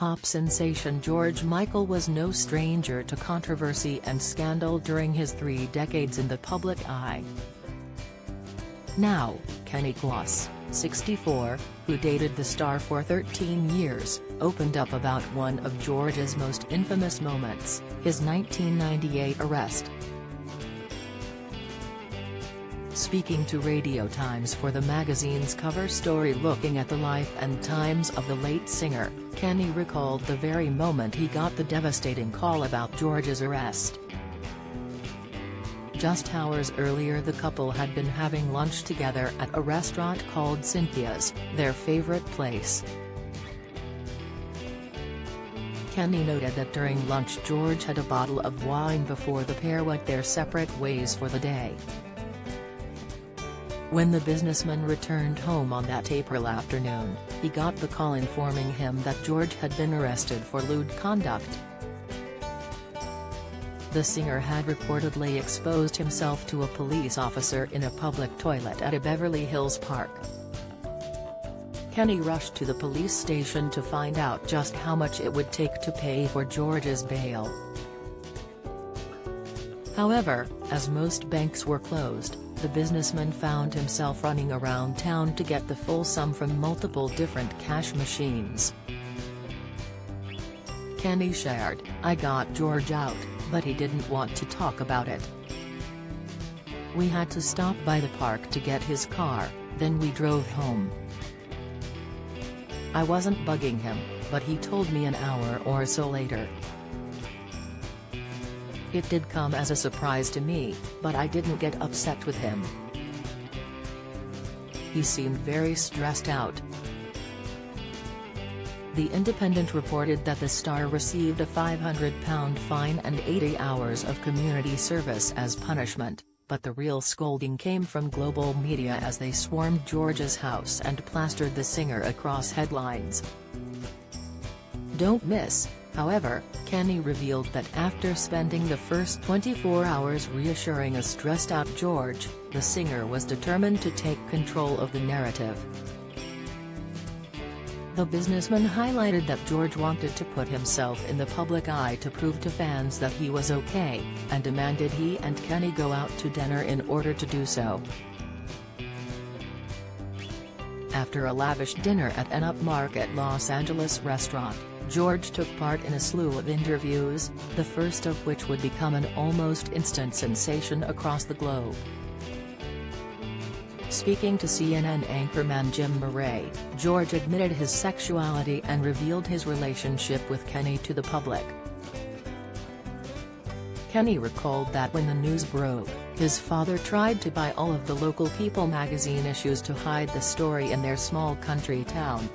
Pop sensation George Michael was no stranger to controversy and scandal during his 3 decades in the public eye. Now, Kenny Kloss, 64, who dated the star for 13 years, opened up about one of George's most infamous moments, his 1998 arrest. Speaking to Radio Times for the magazine's cover story looking at the life and times of the late singer, Kenny recalled the very moment he got the devastating call about George's arrest. Just hours earlier the couple had been having lunch together at a restaurant called Cynthia's, their favorite place. Kenny noted that during lunch George had a bottle of wine before the pair went their separate ways for the day. When the businessman returned home on that April afternoon, he got the call informing him that George had been arrested for lewd conduct. The singer had reportedly exposed himself to a police officer in a public toilet at a Beverly Hills park. Kenny rushed to the police station to find out just how much it would take to pay for George's bail. However, as most banks were closed, the businessman found himself running around town to get the full sum from multiple different cash machines. Kenny shared, "I got George out, but he didn't want to talk about it. We had to stop by the park to get his car, then we drove home. I wasn't bugging him, but he told me an hour or so later. It did come as a surprise to me, but I didn't get upset with him. He seemed very stressed out." The Independent reported that the star received a £500 fine and 80 hours of community service as punishment, but the real scolding came from global media as they swarmed George's house and plastered the singer across headlines. Don't miss, however, Kenny revealed that after spending the first 24 hours reassuring a stressed-out George, the singer was determined to take control of the narrative. The businessman highlighted that George wanted to put himself in the public eye to prove to fans that he was okay, and demanded he and Kenny go out to dinner in order to do so. After a lavish dinner at an upmarket Los Angeles restaurant, George took part in a slew of interviews, the first of which would become an almost instant sensation across the globe. Speaking to CNN anchorman Jim Murray, George admitted his sexuality and revealed his relationship with Kenny to the public. Kenny recalled that when the news broke, his father tried to buy all of the local People magazine issues to hide the story in their small country town.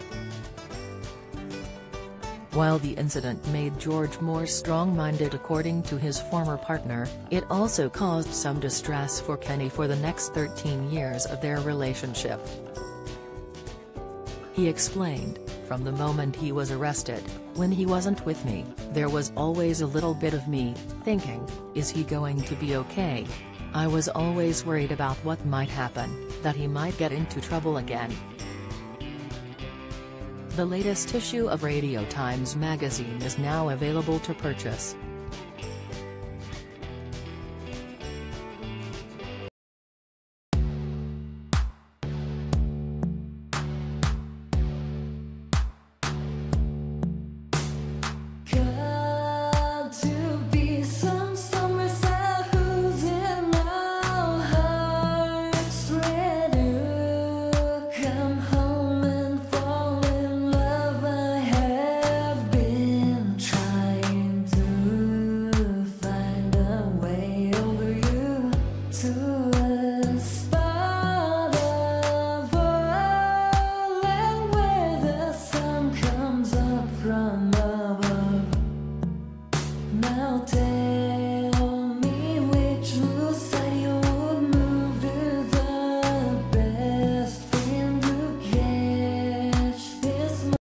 While the incident made George more strong-minded according to his former partner, it also caused some distress for Kenny for the next 13 years of their relationship. He explained, "From the moment he was arrested, when he wasn't with me, there was always a little bit of me, thinking, is he going to be okay? I was always worried about what might happen, that he might get into trouble again." The latest issue of Radio Times magazine is now available to purchase.